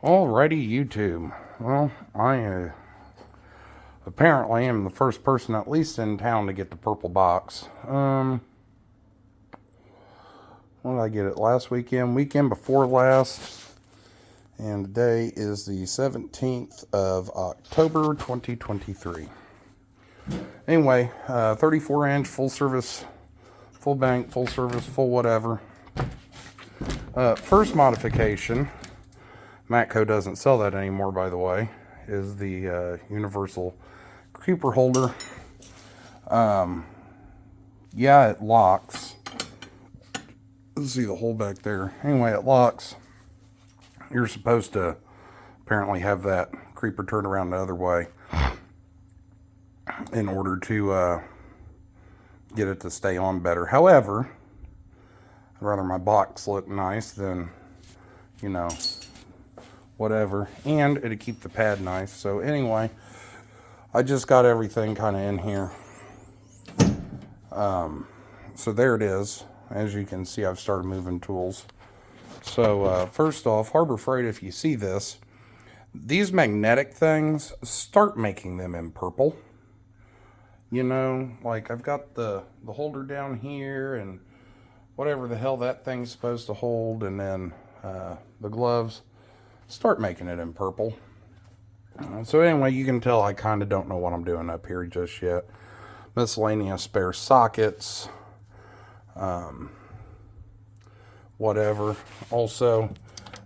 Alrighty, YouTube. Well, I apparently am the first person at least in town to get the purple box. When did I get it? Last weekend? Weekend before last. And today is the 17th of October, 2023. Anyway, 34-inch, full service, full bank, full service, full whatever. First modification, Matco doesn't sell that anymore, by the way, is the universal creeper holder. Yeah, it locks. Let's see the hole back there. Anyway, it locks. You're supposed to apparently have that creeper turned around the other way in order to get it to stay on better. However, I'd rather my box look nice than, you know, whatever. And it'd keep the pad nice. So anyway, I just got everything kind of in here. So there it is. As you can see, I've started moving tools. So first off, Harbor Freight, if you see this, these magnetic things, start making them in purple. You know, like I've got the holder down here and whatever the hell that thing's supposed to hold, and then the gloves, start making it in purple. So anyway, you can tell I kind of don't know what I'm doing up here just yet. Miscellaneous spare sockets, whatever. Also,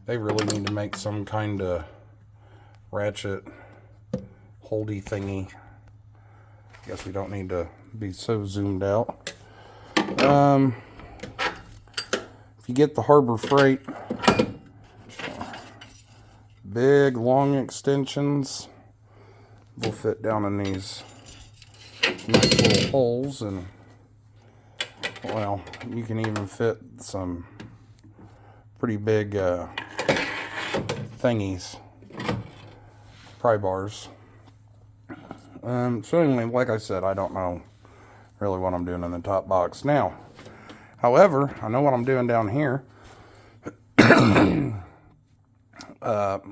they really need to make some kind of ratchet holdy thingy. Guess we don't need to be so zoomed out. If you get the Harbor Freight big long extensions, will fit down in these nice little holes, and well, you can even fit some pretty big thingies, pry bars. So anyway, like I said, I don't know really what I'm doing in the top box now. However, I know what I'm doing down here.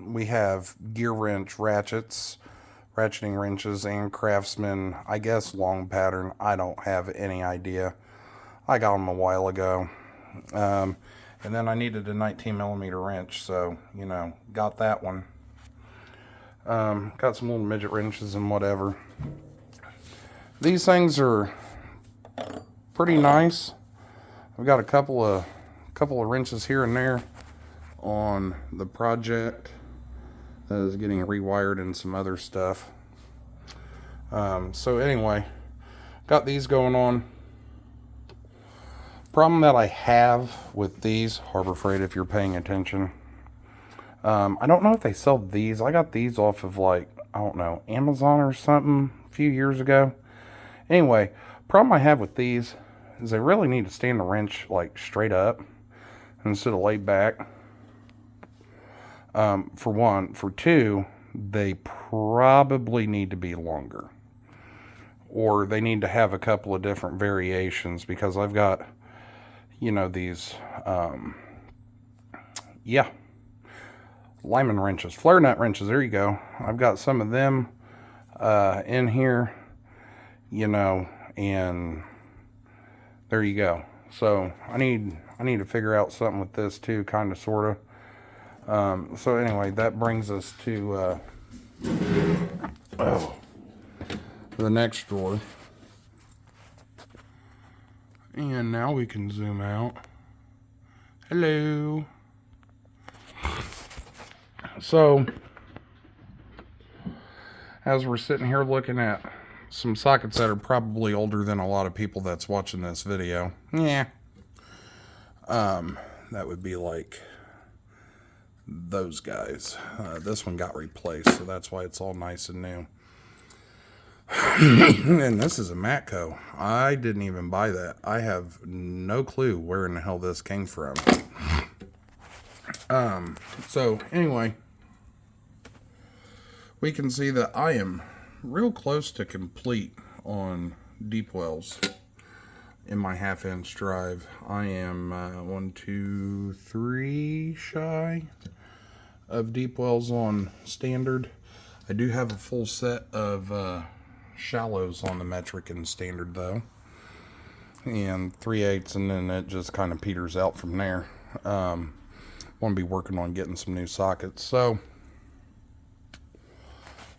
We have gear wrench ratchets, ratcheting wrenches, and Craftsman, I guess long pattern. I don't have any idea. I got them a while ago. And then I needed a 19mm wrench, so, you know, got that one. Got some little midget wrenches and whatever. These things are pretty nice. I've got a couple of wrenches here and there on the project that is getting rewired and some other stuff. So anyway, got these going on. Problem that I have with these, Harbor Freight, if you're paying attention, I don't know if they sell these. I got these off of, like, I don't know, Amazon or something a few years ago. Anyway, problem I have with these is they really need to stand the wrench like straight up instead of laid back. For one. For two, they probably need to be longer. Or they need to have a couple of different variations, because I've got, you know, these, Lyman wrenches, flare nut wrenches, there you go. I've got some of them in here, you know, and there you go. So I need to figure out something with this too, kind of, sort of. So anyway, that brings us to the next drawer. And now we can zoom out. Hello. So, as we're sitting here looking at some sockets that are probably older than a lot of people that's watching this video. Yeah. That would be like those guys. This one got replaced, so that's why it's all nice and new. And this is a Matco. I didn't even buy that. I have no clue where in the hell this came from. So anyway, we can see that I am real close to complete on deep wells in my 1/2 inch drive. I am 1, 2, 3 shy of deep wells on standard. I do have a full set of shallows on the metric and standard though, and 3/8, and then it just kind of peters out from there. Want to be working on getting some new sockets. So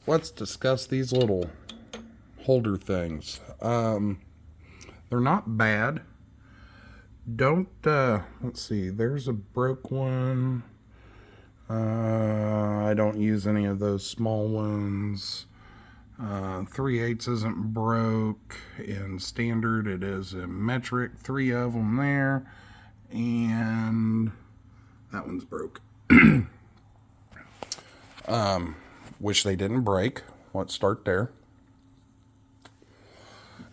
let's discuss these little holder things. They're not bad. Don't let's see, there's a broke one. I don't use any of those small ones. 3/8 isn't broke. In standard it is in metric. 3 of them there, and that one's broke. Wish they didn't break. Let's start there.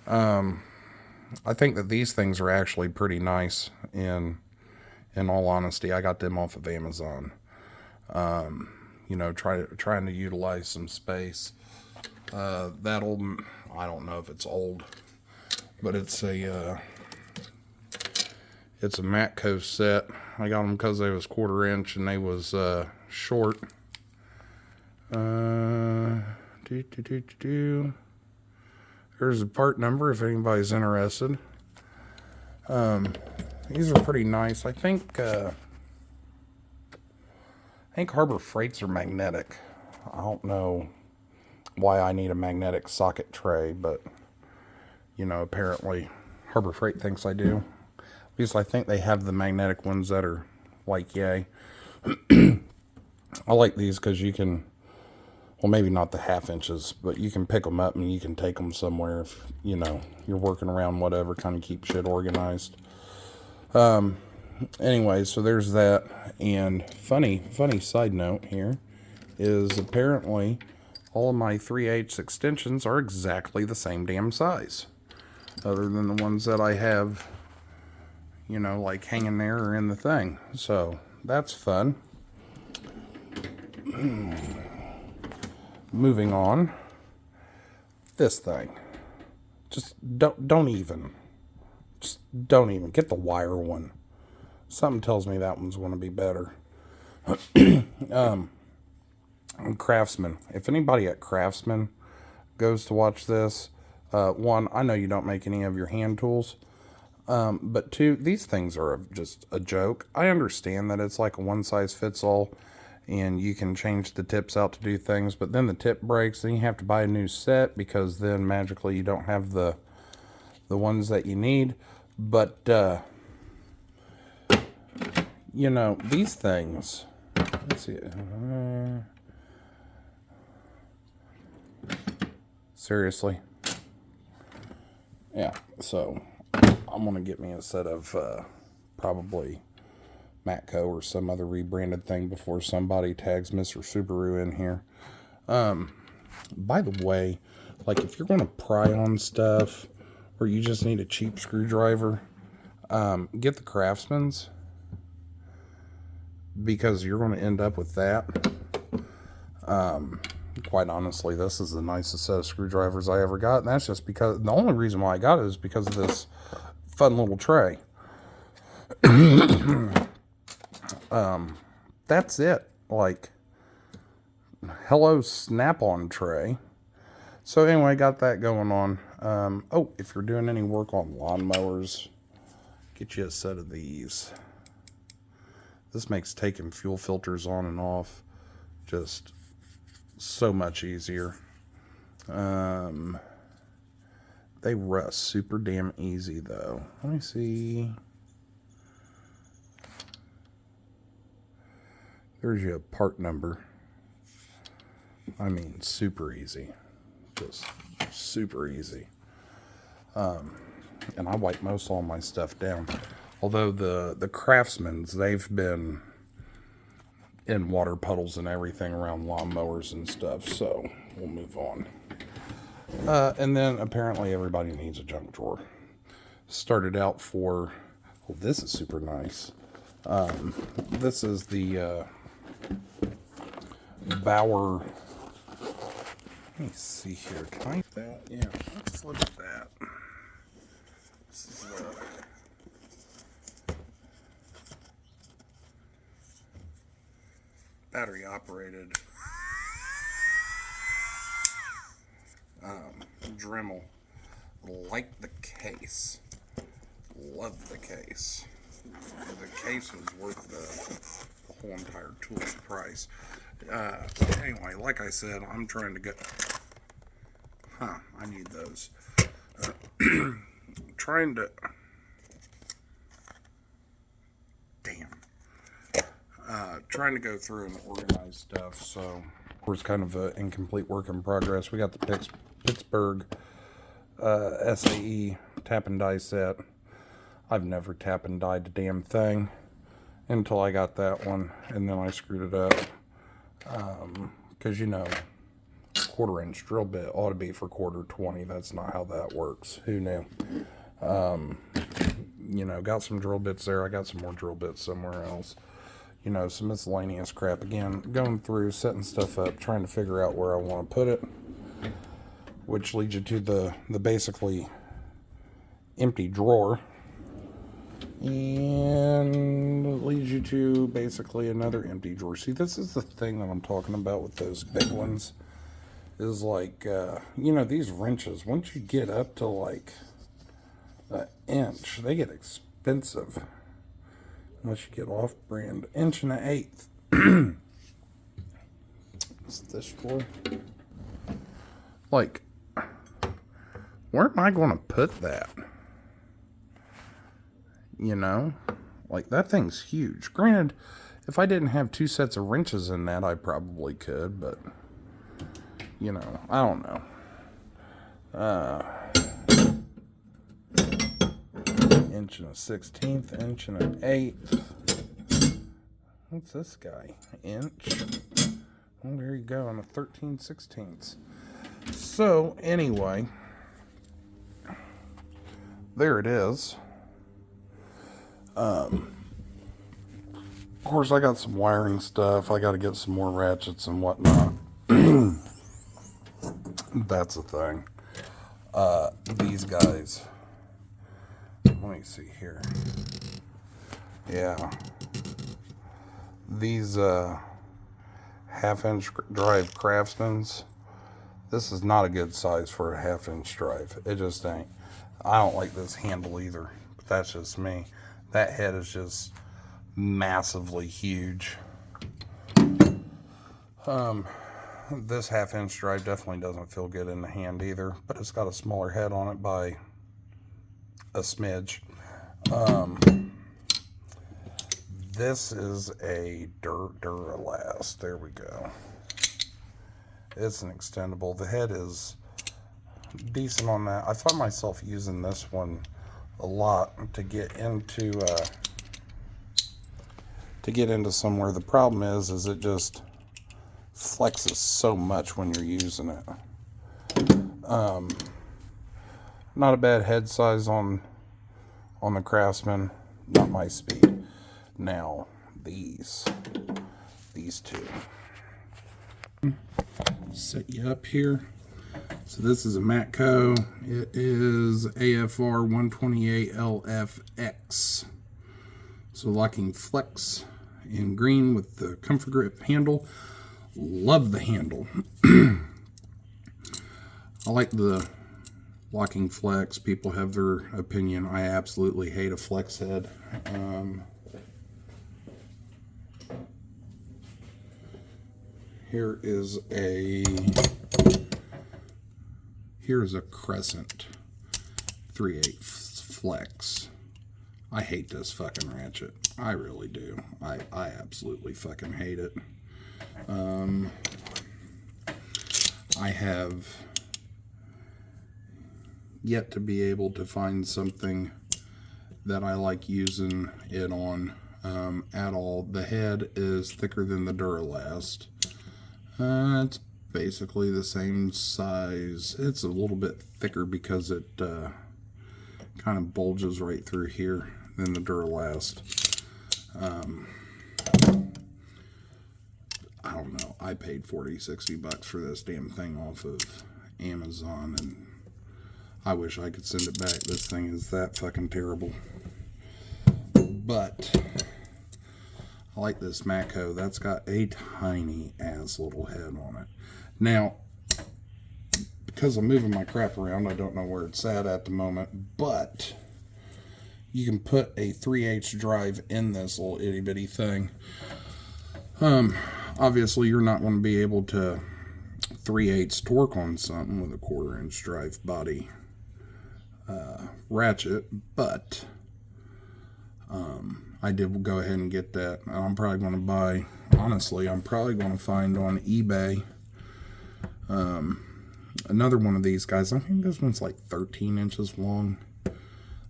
I think that these things are actually pretty nice. In all honesty, I got them off of Amazon. You know, trying to utilize some space. That old, I don't know if it's old, but it's a Matco set. I got them because they was 1/4 inch and they was short. There's a part number if anybody's interested. These are pretty nice. I think Harbor Freights are magnetic. I don't know why I need a magnetic socket tray, but you know, apparently Harbor Freight thinks I do. At least I think they have the magnetic ones that are like yay. I like these because you can, well, maybe not the 1/2 inches, but you can pick them up and you can take them somewhere if, you know, you're working around whatever, kind of keep shit organized. Anyway, so there's that. And funny side note here is apparently all of my 3/8 extensions are exactly the same damn size, other than the ones that I have, you know, like hanging there or in the thing. So that's fun. Moving on. This thing. Just don't even get the wire one. Something tells me that one's going to be better. Craftsman. If anybody at Craftsman goes to watch this, one, I know you don't make any of your hand tools, but two, these things are just a joke. I understand that it's like a one-size-fits-all, and you can change the tips out to do things, but then the tip breaks, then you have to buy a new set because then magically you don't have the ones that you need. But you know, these things, let's see, seriously, yeah. So I'm gonna get me a set of probably Matco or some other rebranded thing before somebody tags Mr. Subaru in here. By the way, like if you're going to pry on stuff or you just need a cheap screwdriver, get the Craftsman's, because you're going to end up with that. Quite honestly, this is the nicest set of screwdrivers I ever got, and that's just because the only reason why I got it is because of this fun little tray. That's it. Like, hello Snap-on tray. So anyway, got that going on. Oh, if you're doing any work on lawnmowers, get you a set of these. This makes taking fuel filters on and off just so much easier. They rust super damn easy though. Let me see. There's your part number. I mean, super easy. Just super easy. And I wipe most all my stuff down. Although the Craftsman's, they've been in water puddles and everything around lawnmowers and stuff. So we'll move on. And then apparently everybody needs a junk drawer. Started out for, oh, this is super nice. This is the Bauer. Let me see here. Can I? That? Yeah. Let's look at that. This is battery operated Dremel. Like the case. Love the case. The case was worth the whole entire tool's price. Anyway, like I said, I'm trying to get... I need those. Trying to... Trying to go through and organize stuff, so it's kind of an incomplete work in progress. We got the Pittsburgh SAE tap and die set. I've never tap and died a damn thing until I got that one, and then I screwed it up. Because, you know, 1/4 inch drill bit ought to be for 1/4 20. That's not how that works. Who knew? You know, got some drill bits there. I got some more drill bits somewhere else. You know, some miscellaneous crap. Again, going through, setting stuff up, trying to figure out where I want to put it, which leads you to the basically empty drawer, and it leads you to basically another empty drawer. See, this is the thing that I'm talking about with those big ones, is like, you know, these wrenches, once you get up to like an inch, they get expensive. Unless you get off-brand. 1 1/8. What's this for? Like, where am I going to put that? You know? Like, that thing's huge. Granted, if I didn't have 2 sets of wrenches in that, I probably could, but, you know, I don't know. 1 1/16, 1 1/8. What's this guy? Inch. Well, there you go, on a 13/16. So, anyway, there it is. Of course, I got some wiring stuff. I got to get some more ratchets and whatnot. That's the thing. These guys. Let me see here. Yeah. These 1/2 inch drive Craftsmans. This is not a good size for a 1/2 inch drive. It just ain't. I don't like this handle either. But that's just me. That head is just massively huge. This 1/2 inch drive definitely doesn't feel good in the hand either. But it's got a smaller head on it by a smidge. This is a Duralast. There we go. It's an extendable. The head is decent on that. I find myself using this one a lot to get into somewhere. The problem is it just flexes so much when you're using it. Not a bad head size on the Craftsman. Not my speed. Now these two. Set you up here. So this is a Matco. It is AFR 128LFX. So locking flex in green with the Comfort Grip handle. Love the handle. I like the locking flex. People have their opinion. I absolutely hate a flex head. Here is a Crescent 3/8 flex. I hate this fucking ratchet. I really do. I absolutely fucking hate it. I have yet to be able to find something that I like using it on at all. The head is thicker than the Duralast. It's basically the same size. It's a little bit thicker because it kind of bulges right through here than the Duralast. I don't know. I paid $40-$60 for this damn thing off of Amazon, and I wish I could send it back. This thing is that fucking terrible. But I like this Matco. That's got a tiny ass little head on it. Now, because I'm moving my crap around, I don't know where it's at the moment, but you can put a 3/8 drive in this little itty bitty thing. Obviously you're not going to be able to 3/8 torque on something with a 1/4 inch drive body ratchet, but I did go ahead and get that. I'm probably going to buy, honestly, I'm probably going to find on eBay another one of these guys. I think this one's like 13 inches long. I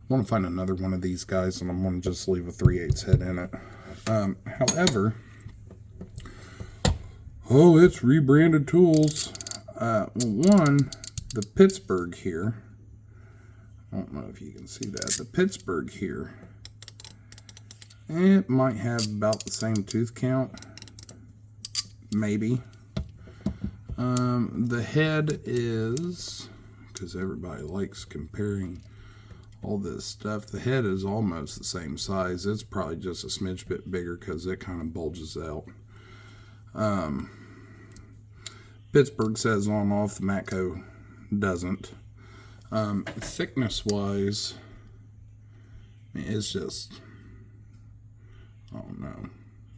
want to find another one of these guys, and I'm going to just leave a 3/8 head in it. However, oh, it's rebranded tools. One, the Pittsburgh here. I don't know if you can see that. The Pittsburgh here, it might have about the same tooth count. Maybe. The head is, because everybody likes comparing all this stuff, the head is almost the same size. It's probably just a smidge bit bigger because it kind of bulges out. Pittsburgh says on off, the Matco doesn't. Thickness wise, it's just, I don't know,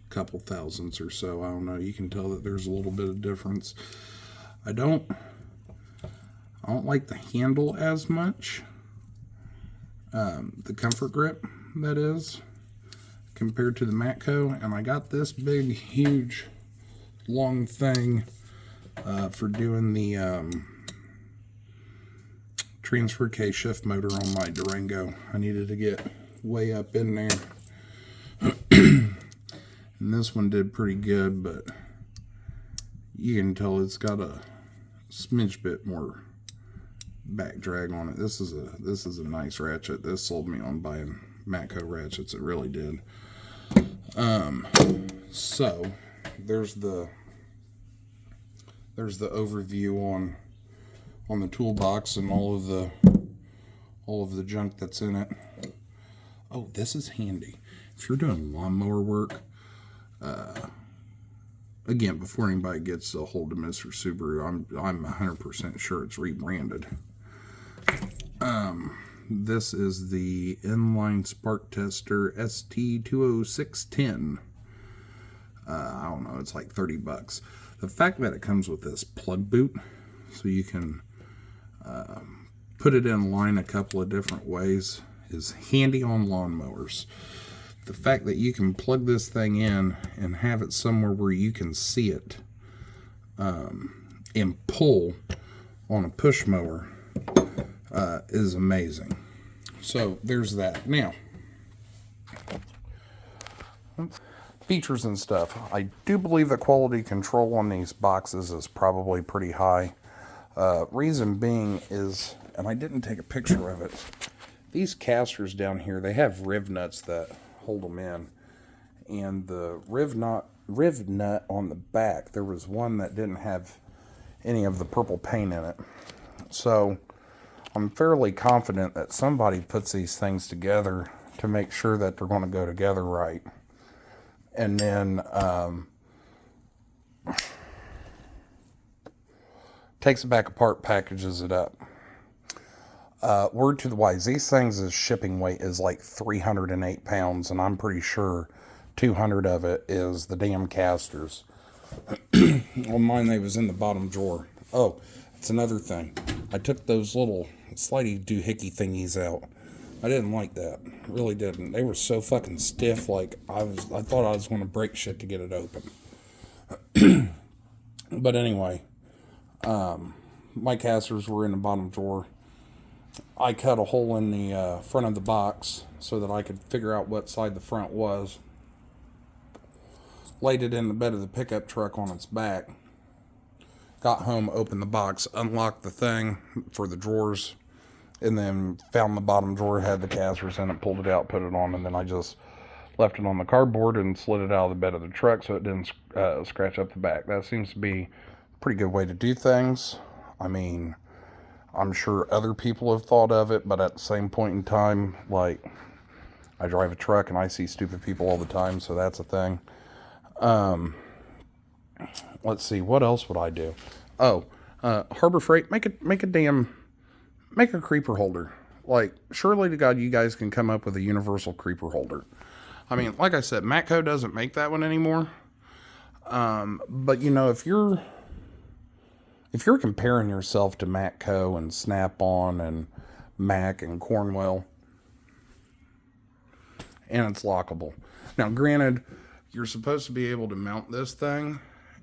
a couple thousandths or so. I don't know. You can tell that there's a little bit of difference. I don't like the handle as much. The comfort grip, that is, compared to the Matco. And I got this big, huge, long thing for doing the transfer case shift motor on my Durango. I needed to get way up in there. And this one did pretty good, but you can tell it's got a smidge bit more back drag on it. This is a nice ratchet. This sold me on buying Matco ratchets. It really did. So there's the overview on the toolbox and all of the junk that's in it. Oh, this is handy if you're doing lawnmower work. Again, before anybody gets a hold of Mr. Subaru, I'm 100% sure it's rebranded. This is the Inline Spark Tester ST20610. I don't know, it's like 30 bucks. The fact that it comes with this plug boot, so you can put it in line a couple of different ways, is handy on lawnmowers. The fact that you can plug this thing in and have it somewhere where you can see it and pull on a push mower is amazing. So there's that. Now, features and stuff. I do believe the quality control on these boxes is probably pretty high. Reason being is, and I didn't take a picture of it, these casters down here, they have riv nuts that hold them in, and the riv nut on the back, there was one that didn't have any of the purple paint in it. So I'm fairly confident that somebody puts these things together to make sure that they're going to go together right, and then takes it back apart, packages it up. Word to the wise, these things' shipping weight is like 308 pounds, and I'm pretty sure 200 of it is the damn casters. On mine, they was in the bottom drawer. Oh, it's another thing. I took those little slidey doohickey thingies out. I didn't like that. Really didn't. They were so fucking stiff, like I thought I was going to break shit to get it open. But anyway, my casters were in the bottom drawer. I cut a hole in the front of the box so that I could figure out what side the front was. Laid it in the bed of the pickup truck on its back. Got home, opened the box, unlocked the thing for the drawers, and then found the bottom drawer had the casters in it, pulled it out, put it on, and then I just left it on the cardboard and slid it out of the bed of the truck so it didn't scratch up the back. That seems to be a pretty good way to do things. I mean, I'm sure other people have thought of it, but at the same point in time, like, I drive a truck and I see stupid people all the time, so that's a thing. Let's see, what else would I do? Oh, Harbor Freight, make a creeper holder. Like, surely to God, you guys can come up with a universal creeper holder. I mean, like I said, Matco doesn't make that one anymore. But you know, if you're comparing yourself to Matco and Snap-on and Mac and Cornwell, and it's lockable. Now, granted, you're supposed to be able to mount this thing,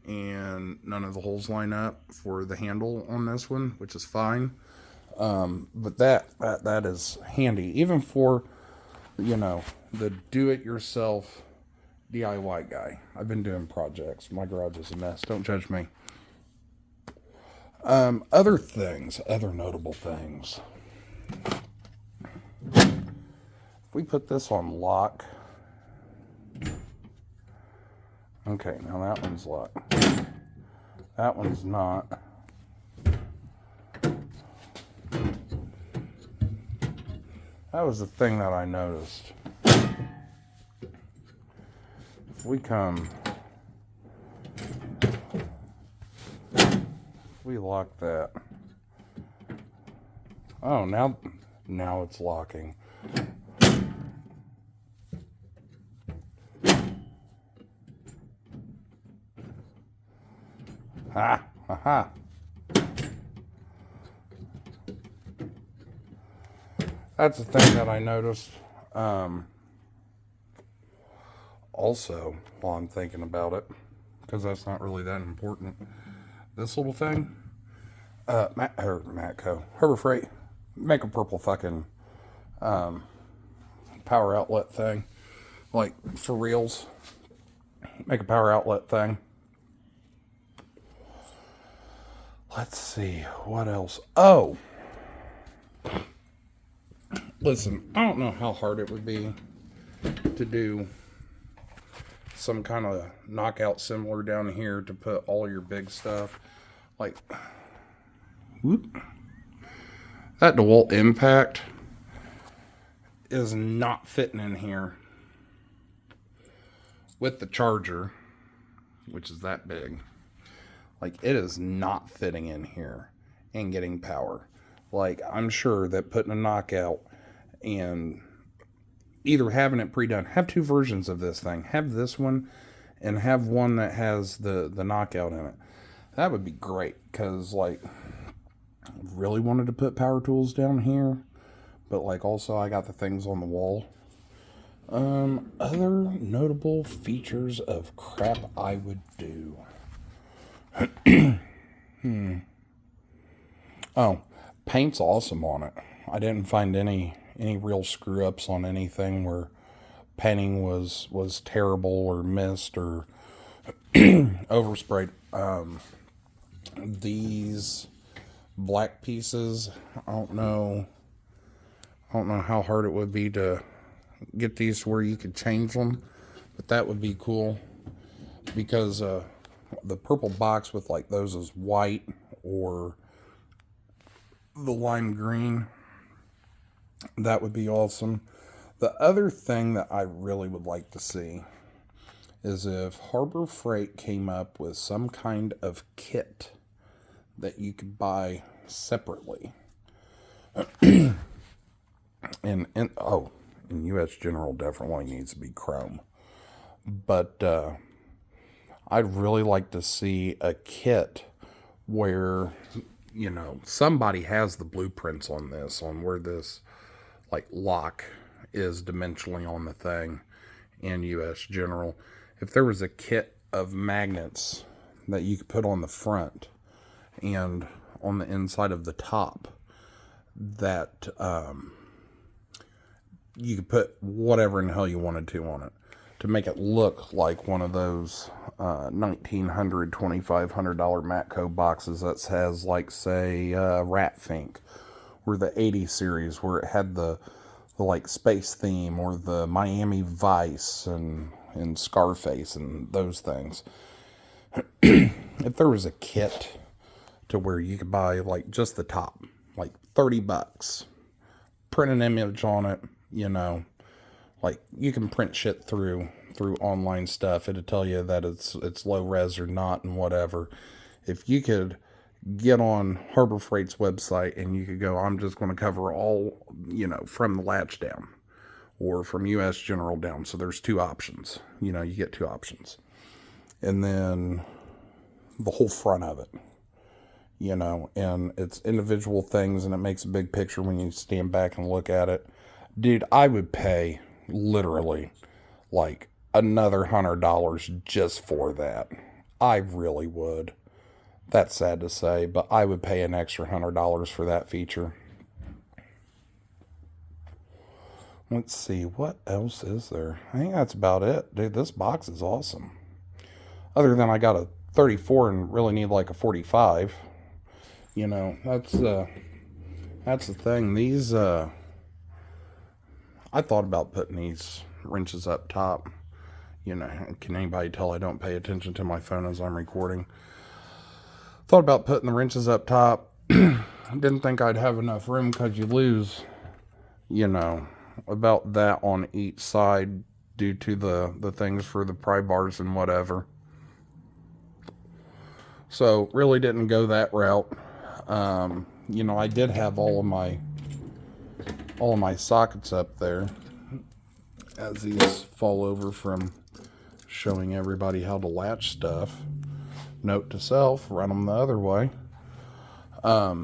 and none of the holes line up for the handle on this one, which is fine. But that is handy, even for, you know, the do-it-yourself DIY guy. I've been doing projects. My garage is a mess. Don't judge me. Other things, other notable things. If we put this on lock. Okay, now that one's locked. That one's not. That was the thing that I noticed. If we lock that. Oh, now it's locking. Ha! Aha! That's the thing that I noticed. Also, while I'm thinking about it, because that's not really that important, this little thing, Matco, Harbor Freight, make a purple fucking power outlet thing, like for reals. Make a power outlet thing. Let's see, what else? Oh! Listen, I don't know how hard it would be to do some kind of knockout similar down here to put all your big stuff. Like, whoop. That DeWalt Impact is not fitting in here with the charger, which is that big. Like, it is not fitting in here and getting power. Like, I'm sure that putting a knockout and either having it pre-done, have two versions of this thing. Have this one and have one that has the knockout in it. That would be great, because, like, I really wanted to put power tools down here, but, like, also I got the things on the wall. Other notable features of crap I would do. Oh, paint's awesome on it. I didn't find any real screw ups on anything where painting was terrible or missed or oversprayed. These black pieces, I don't know how hard it would be to get these to where you could change them, but that would be cool, because the purple box with like those is white or the lime green. That would be awesome. The other thing that I really would like to see is if Harbor Freight came up with some kind of kit that you could buy separately. and U.S. General definitely needs to be chrome. But I'd really like to see a kit where, you know, somebody has the blueprints on this, on where this, like, lock is dimensionally on the thing in U.S. General. If there was a kit of magnets that you could put on the front and on the inside of the top, that you could put whatever in the hell you wanted to on it to make it look like one of those $1,900, $2,500 Matco boxes that has, like, say, Ratfink, or the 80 series where it had the like space theme, or the Miami Vice and Scarface and those things. If there was a kit to where you could buy, like, just the top, like $30, print an image on it, you know, like, you can print shit through online stuff. It'll tell you that it's low res or not and whatever. If you could get on Harbor Freight's website and you could go, I'm just going to cover all, from the latch down or from US General down. So there's two options. You get two options. And then the whole front of it, and it's individual things, and it makes a big picture when you stand back and look at it. Dude, I would pay literally like another $100 just for that. I really would. That's sad to say, but I would pay an extra $100 for that feature. Let's see, what else is there? I think that's about it. Dude, this box is awesome. Other than I got a 34 and really need like a 45. That's the thing. These, I thought about putting these wrenches up top. Can anybody tell I don't pay attention to my phone as I'm recording? Thought about putting the wrenches up top. Didn't think I'd have enough room because you lose, about that on each side due to the things for the pry bars and whatever. So really didn't go that route. I did have all of my sockets up there as these fall over from showing everybody how to latch stuff. Note to self, run them the other way. I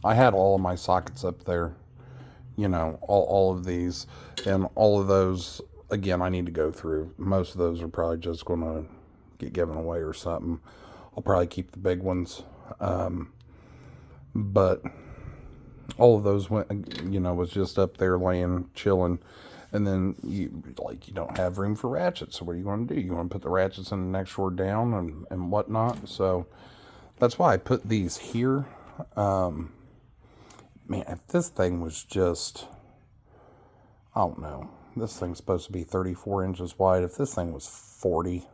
had all of my sockets up there, all of these, and all of those, again, I need to go through. Most of those are probably just going to get given away or something. I'll probably keep the big ones. But all of those went, was just up there laying, chilling. And then you don't have room for ratchets. So what are you going to do? You want to put the ratchets in the next drawer down and whatnot. So that's why I put these here. Man, if this thing was just, I don't know. This thing's supposed to be 34 inches wide. If this thing was 40,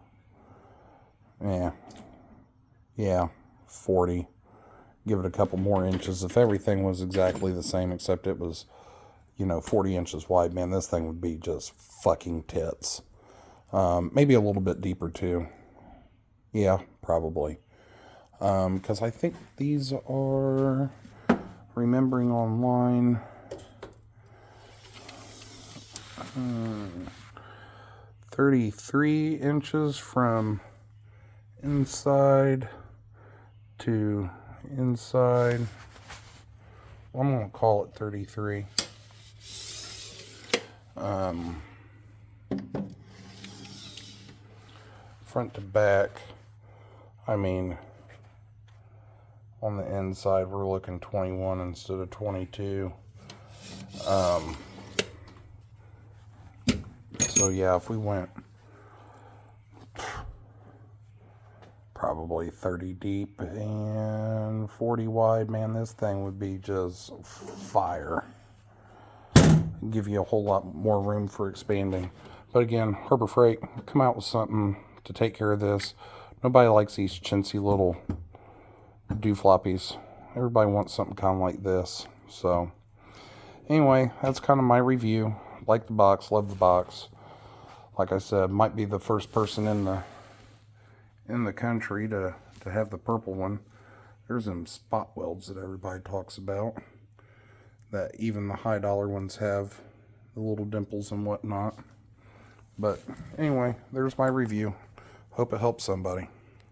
yeah, 40. Give it a couple more inches. If everything was exactly the same, except it was, 40 inches wide, man, this thing would be just fucking tits. Maybe a little bit deeper too. Yeah, probably. Because I think these are, remembering online, 33 inches from inside to inside. Well, I'm going to call it 33. Front to back, on the inside we're looking 21 instead of 22. So yeah, if we went probably 30 deep and 40 wide, man, this thing would be just fire. Give you a whole lot more room for expanding. But again, Harbor Freight, come out with something to take care of this. Nobody likes these chintzy little doofloppies. Everybody wants something kind of like this. So anyway, that's kind of my review. Like the box, love the box. Like I said, might be the first person in the country to have the purple one. There's them spot welds that everybody talks about, that even the high dollar ones have, the little dimples and whatnot. But anyway, there's my review. Hope it helps somebody.